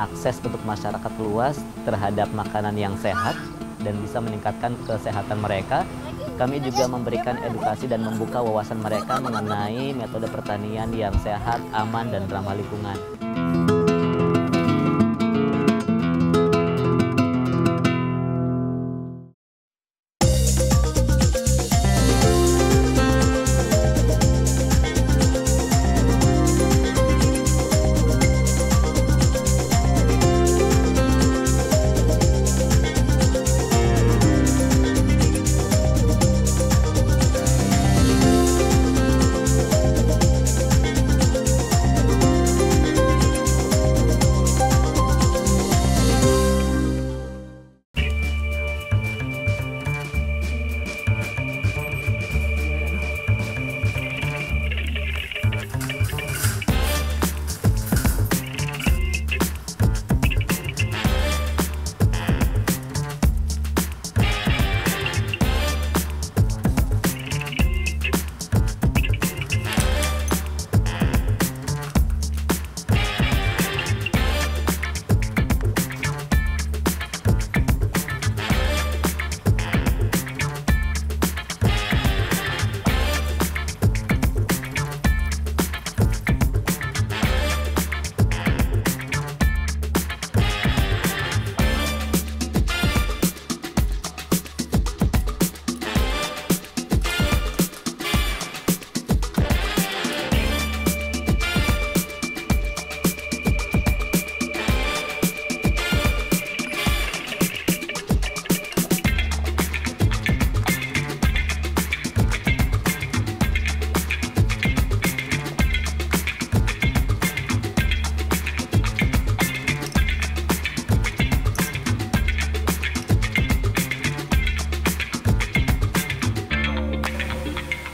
akses untuk masyarakat luas terhadap makanan yang sehat dan bisa meningkatkan kesehatan mereka. Kami juga memberikan edukasi dan membuka wawasan mereka mengenai metode pertanian yang sehat, aman, dan ramah lingkungan.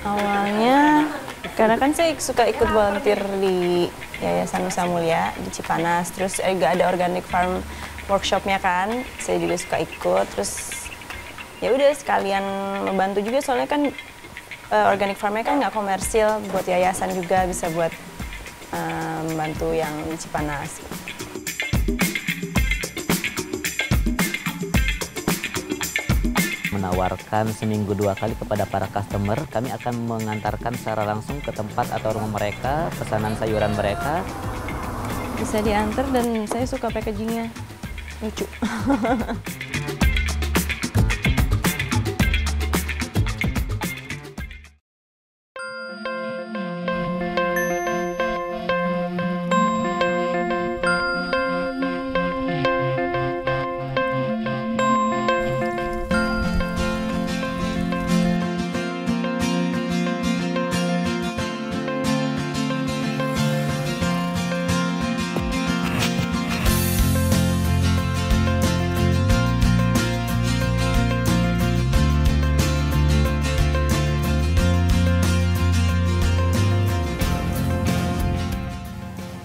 Awalnya karena kan saya suka ikut volunteer di Yayasan Nusa Mulia di Cipanas, terus juga ada organic farm workshopnya kan, saya juga suka ikut. Terus ya udah sekalian membantu juga, soalnya kan organic farmnya kan nggak komersil, buat yayasan juga bisa buat membantu yang di Cipanas. Menawarkan seminggu 2 kali kepada para customer, kami akan mengantarkan secara langsung ke tempat atau rumah mereka, pesanan sayuran mereka. Bisa diantar dan saya suka packagingnya, lucu.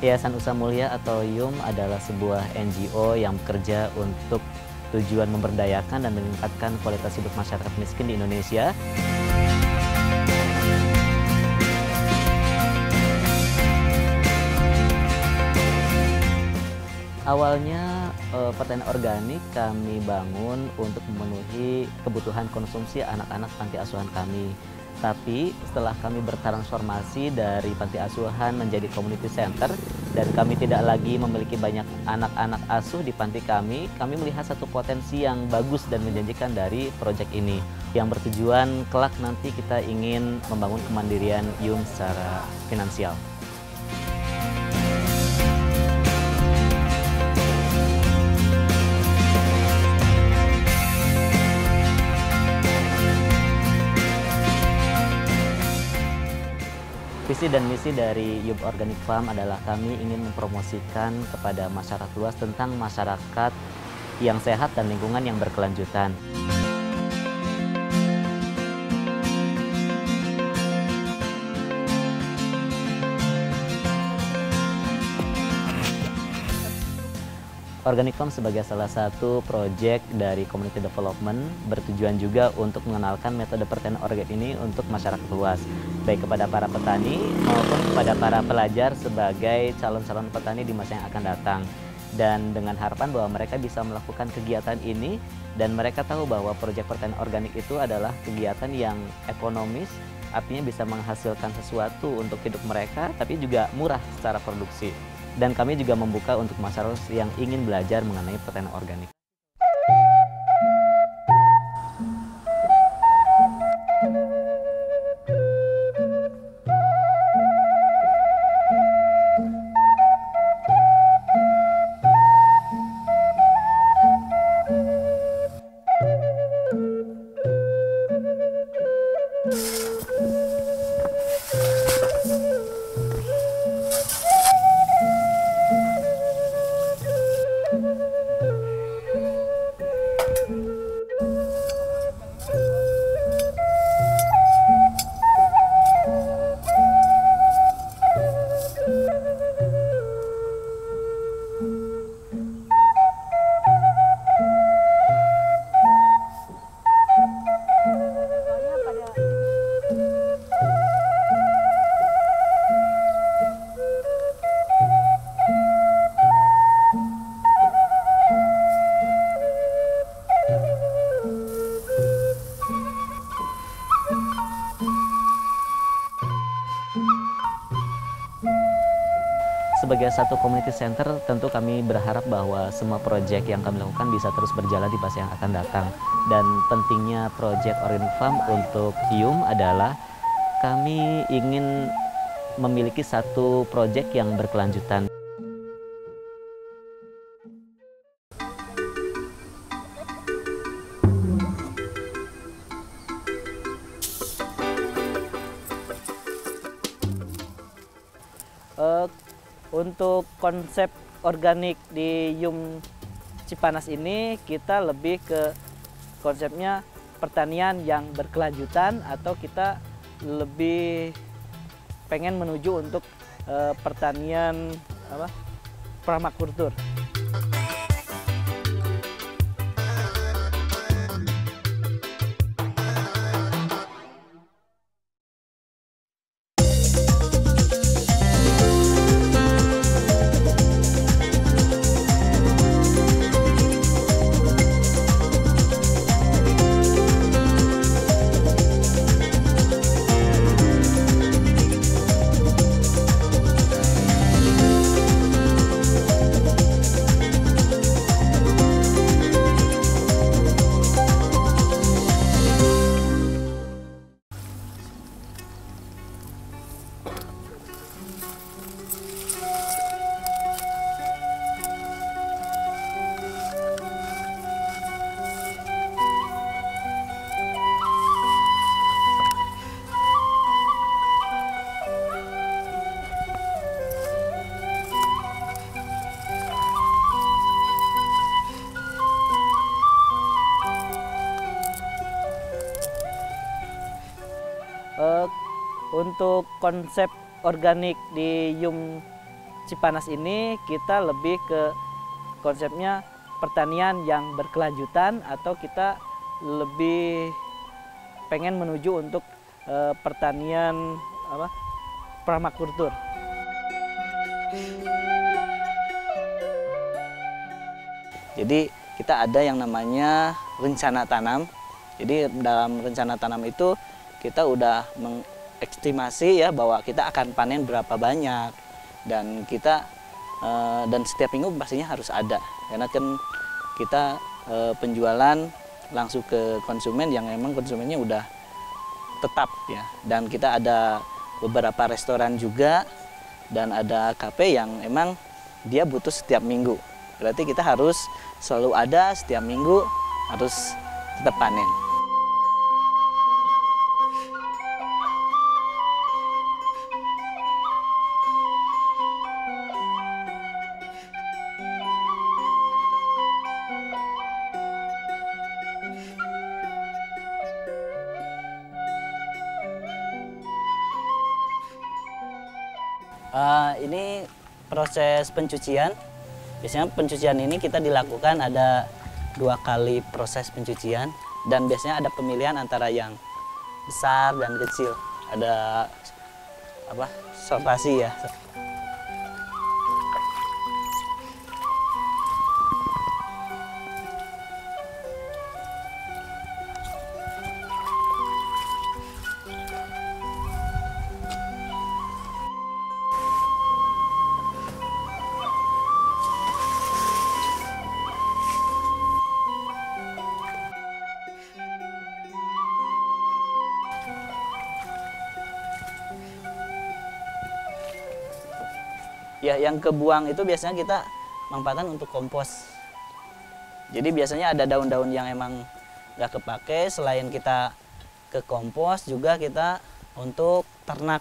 Yayasan Nusa Mulia atau YUM adalah sebuah NGO yang bekerja untuk tujuan memberdayakan dan meningkatkan kualitas hidup masyarakat miskin di Indonesia. Awalnya pertanian organik kami bangun untuk memenuhi kebutuhan konsumsi anak-anak panti asuhan kami. Tapi setelah kami bertransformasi dari panti asuhan menjadi community center dan kami tidak lagi memiliki banyak anak-anak asuh di panti kami melihat satu potensi yang bagus dan menjanjikan dari proyek ini yang bertujuan kelak nanti kita ingin membangun kemandirian YUM secara finansial. Visi dan misi dari YUM Organic Farm adalah kami ingin mempromosikan kepada masyarakat luas tentang masyarakat yang sehat dan lingkungan yang berkelanjutan. Organic Farm sebagai salah satu proyek dari Community Development bertujuan juga untuk mengenalkan metode pertanian organik ini untuk masyarakat luas, baik kepada para petani maupun kepada para pelajar sebagai calon-calon petani di masa yang akan datang. Dan dengan harapan bahwa mereka bisa melakukan kegiatan ini dan mereka tahu bahwa proyek pertanian organik itu adalah kegiatan yang ekonomis, artinya bisa menghasilkan sesuatu untuk hidup mereka, tapi juga murah secara produksi. Dan kami juga membuka untuk masyarakat yang ingin belajar mengenai pertanian organik. Sebagai satu community center, tentu kami berharap bahwa semua proyek yang kami lakukan bisa terus berjalan di masa yang akan datang. Dan pentingnya proyek Organic Farm untuk Hyum adalah kami ingin memiliki satu proyek yang berkelanjutan. Untuk konsep organik di Hyum Cipanas ini, kita lebih ke konsepnya pertanian yang berkelanjutan, atau kita lebih pengen menuju untuk pertanian permakultur. Untuk konsep organik di Hyum Cipanas ini, kita lebih ke konsepnya pertanian yang berkelanjutan, atau kita lebih pengen menuju untuk pertanian permakultur. Jadi kita ada yang namanya rencana tanam. Jadi dalam rencana tanam itu kita udah mengestimasi ya bahwa kita akan panen berapa banyak, dan kita dan setiap minggu pastinya harus ada, karena kan kita penjualan langsung ke konsumen yang memang konsumennya udah tetap ya, dan kita ada beberapa restoran juga dan ada kafe yang emang dia butuh setiap minggu, berarti kita harus selalu ada setiap minggu, harus tetap panen. Ini proses pencucian. Biasanya pencucian ini kita dilakukan ada 2 kali proses pencucian, dan biasanya ada pemilihan antara yang besar dan kecil. Ada sortasi ya. Ya, yang kebuang itu biasanya kita manfaatkan untuk kompos. Jadi biasanya ada daun-daun yang emang nggak kepake, selain kita ke kompos juga kita untuk ternak.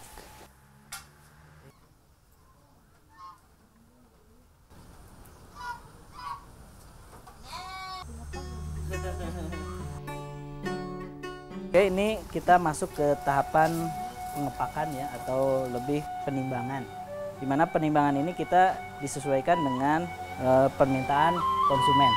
Oke, ini kita masuk ke tahapan pengepakan ya, atau lebih penimbangan. Di mana penimbangan ini kita disesuaikan dengan permintaan konsumen.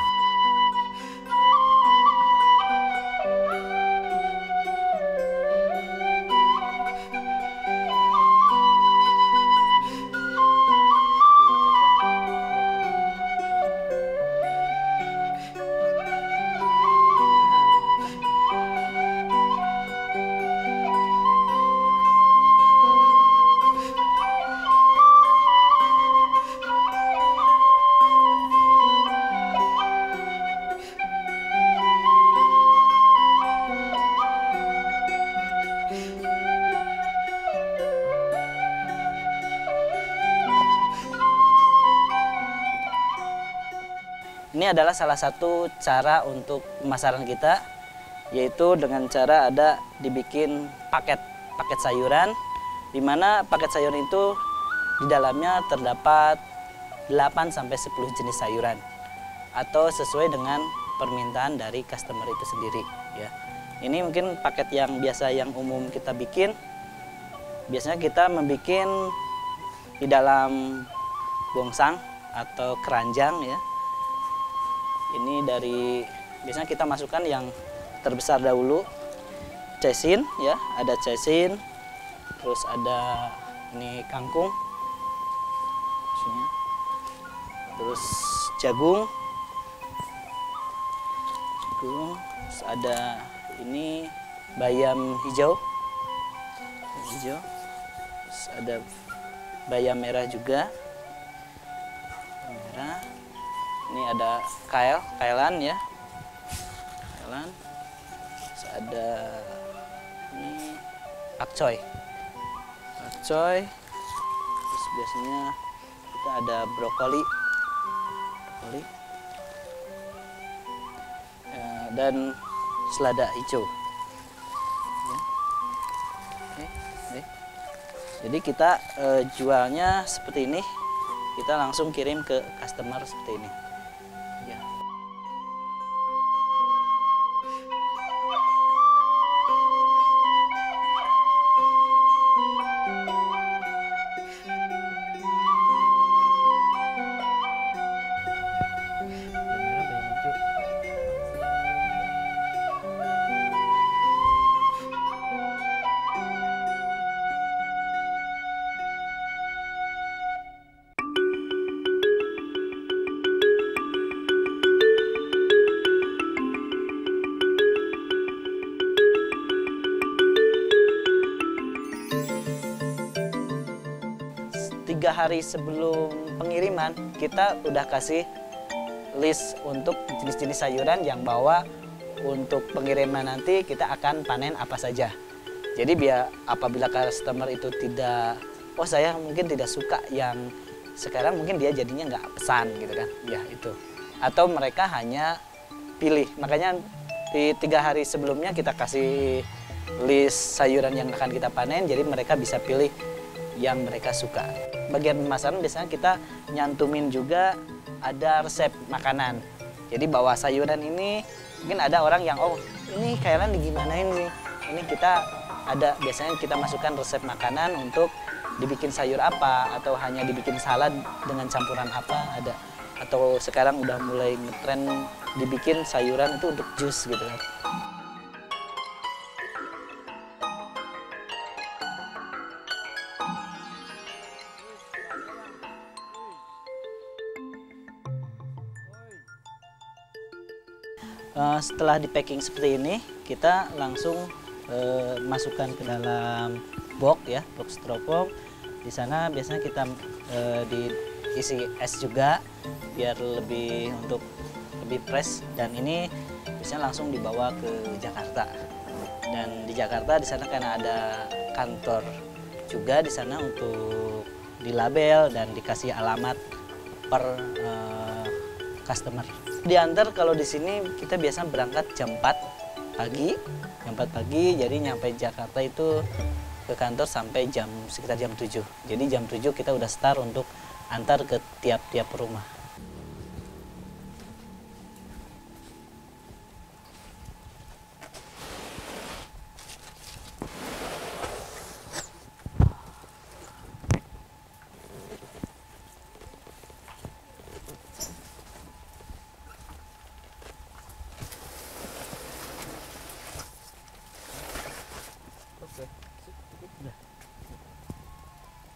Ini adalah salah satu cara untuk pemasaran kita, yaitu dengan cara ada dibikin paket sayuran, di mana paket sayuran itu di dalamnya terdapat 8 sampai 10 jenis sayuran, atau sesuai dengan permintaan dari customer itu sendiri ya. Ini mungkin paket yang biasa yang umum kita bikin. Biasanya kita membuat di dalam gongsang atau keranjang ya. Ini dari biasanya kita masukkan yang terbesar dahulu, caisin ya, ada caisin, terus ada ini kangkung, terus jagung, terus ada ini bayam hijau, terus ada bayam merah juga, merah. Ini ada kailan ya, kailan. Terus ada ini pakcoy. Terus biasanya kita ada brokoli, dan selada hijau. Ya. Oke. Jadi kita jualnya seperti ini, kita langsung kirim ke customer seperti ini. Ya. Tiga hari sebelum pengiriman kita udah kasih list untuk jenis-jenis sayuran yang bawa untuk pengiriman nanti kita akan panen apa saja. Jadi biar apabila customer itu tidak, oh saya mungkin tidak suka yang sekarang, mungkin dia jadinya nggak pesan gitu kan, ya itu. Atau mereka hanya pilih, makanya di 3 hari sebelumnya kita kasih list sayuran yang akan kita panen, jadi mereka bisa pilih yang mereka suka. Bagian pemasaran biasanya kita nyantumin juga ada resep makanan. Jadi bawa sayuran ini, mungkin ada orang yang, oh ini kayaknya digimanain nih. Ini kita ada, biasanya kita masukkan resep makanan untuk dibikin sayur apa, atau hanya dibikin salad dengan campuran apa, ada. Atau sekarang udah mulai ngetren dibikin sayuran itu untuk jus gitu kan. Setelah di packing seperti ini, kita langsung masukkan ke dalam box ya, box styrofoam. Di sana biasanya kita diisi es juga biar untuk lebih fresh, dan ini biasanya langsung dibawa ke Jakarta. Dan di Jakarta di sana karena ada kantor juga di sana untuk dilabel dan dikasih alamat per customer. Diantar kalau di sini kita biasa berangkat jam 4 pagi. Jam 4 pagi, jadi nyampe Jakarta itu ke kantor sampai sekitar jam 7. Jadi jam 7 kita udah start untuk antar ke tiap-tiap rumah.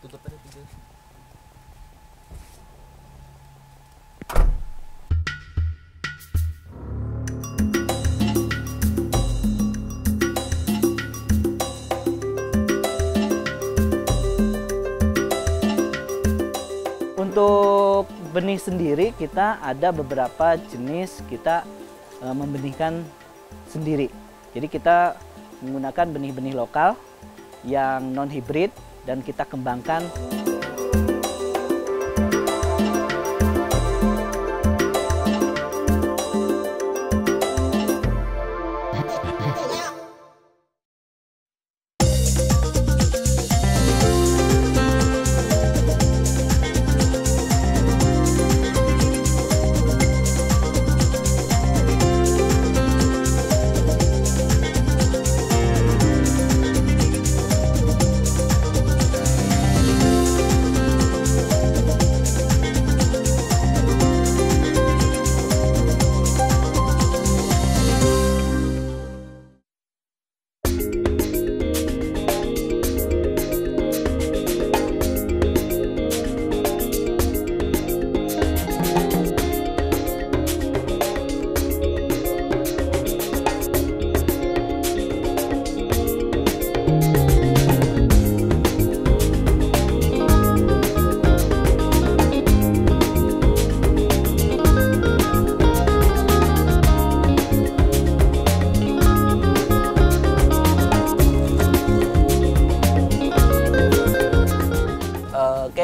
Tutup aja pintu. Untuk benih sendiri kita ada beberapa jenis kita membenihkan sendiri. Jadi kita menggunakan benih-benih lokal yang non hibrid dan kita kembangkan.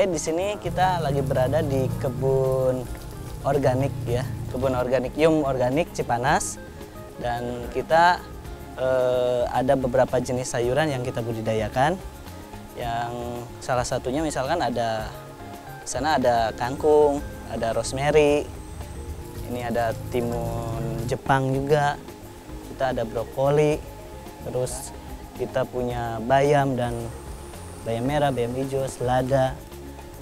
Di sini kita lagi berada di kebun organik ya, kebun organik Yum Organik Cipanas, dan kita ada beberapa jenis sayuran yang kita budidayakan. Yang salah satunya misalkan ada di sana ada kangkung, ada rosemary, ini ada timun Jepang juga, kita ada brokoli, terus kita punya bayam dan bayam merah, bayam hijau, selada,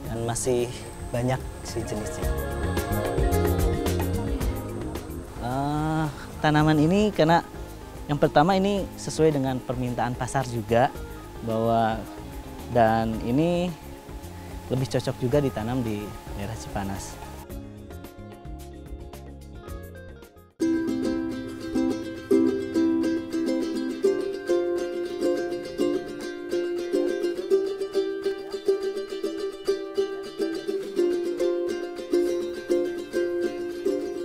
dan masih banyak sih jenisnya. Tanaman ini karena yang pertama ini sesuai dengan permintaan pasar juga, dan ini lebih cocok juga ditanam di daerah Cipanas.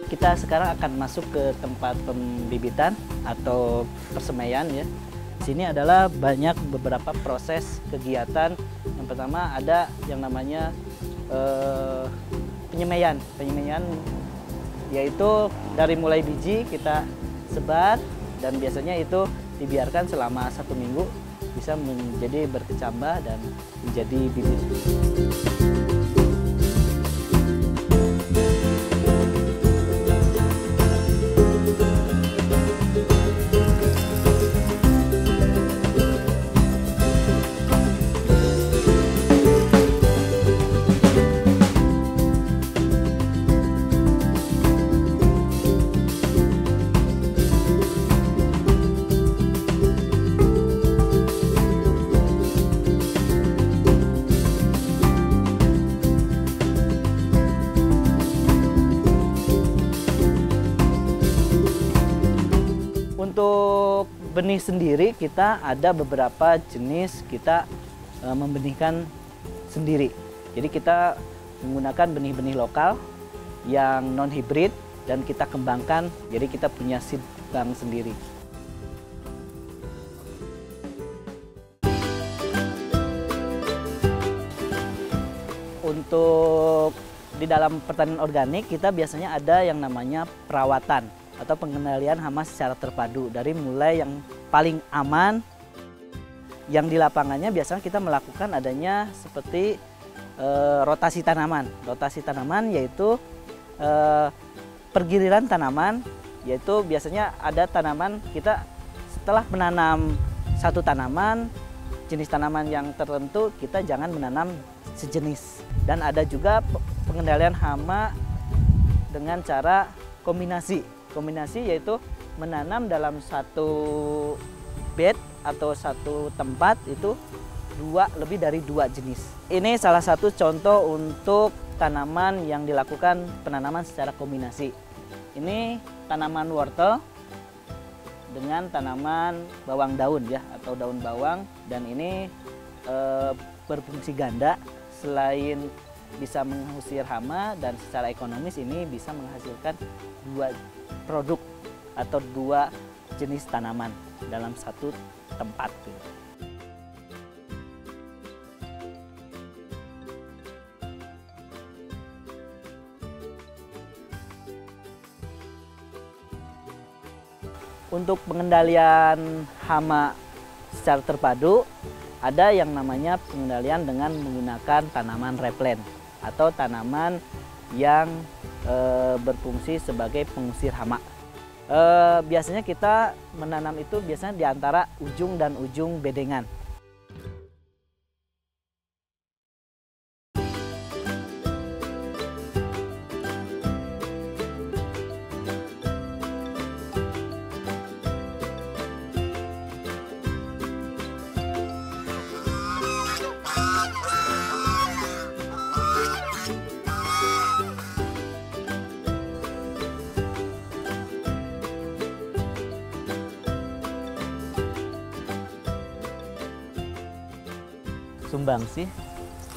Kita sekarang akan masuk ke tempat pembibitan atau persemaian ya. Sini adalah banyak beberapa proses kegiatan. Yang pertama ada yang namanya penyemaian. Penyemaian yaitu dari mulai biji kita sebar, dan biasanya itu dibiarkan selama 1 minggu bisa menjadi berkecambah dan menjadi bibit. Untuk benih sendiri kita ada beberapa jenis kita membenihkan sendiri. Jadi kita menggunakan benih-benih lokal yang non hibrid dan kita kembangkan. Jadi kita punya seed bank sendiri. Untuk di dalam pertanian organik kita biasanya ada yang namanya perawatan atau pengendalian hama secara terpadu, dari mulai yang paling aman. Yang di lapangannya biasanya kita melakukan adanya seperti rotasi tanaman. Rotasi tanaman yaitu pergiliran tanaman, yaitu biasanya ada tanaman kita setelah menanam satu tanaman, jenis tanaman yang tertentu kita jangan menanam sejenis. Dan ada juga pengendalian hama dengan cara kombinasi. Kombinasi yaitu menanam dalam satu bed atau satu tempat itu lebih dari 2 jenis. Ini salah satu contoh untuk tanaman yang dilakukan penanaman secara kombinasi. Ini tanaman wortel dengan tanaman bawang daun ya, atau daun bawang, dan ini berfungsi ganda. Selain bisa mengusir hama dan secara ekonomis ini bisa menghasilkan 2 produk atau 2 jenis tanaman dalam satu tempat. Untuk pengendalian hama secara terpadu, ada yang namanya pengendalian dengan menggunakan tanaman replen atau tanaman yang berfungsi sebagai pengusir hama. Biasanya kita menanam itu biasanya di antara ujung dan ujung bedengan. Sumbangsi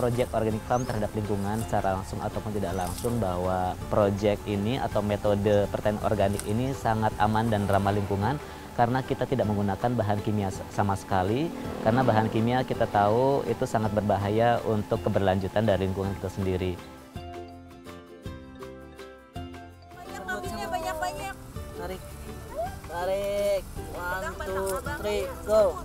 proyek organic farm terhadap lingkungan secara langsung ataupun tidak langsung, bahwa proyek ini atau metode pertanian organik ini sangat aman dan ramah lingkungan karena kita tidak menggunakan bahan kimia sama sekali, karena bahan kimia kita tahu itu sangat berbahaya untuk keberlanjutan dari lingkungan kita sendiri. Banyak. Tarik, 1, 2, 3, go.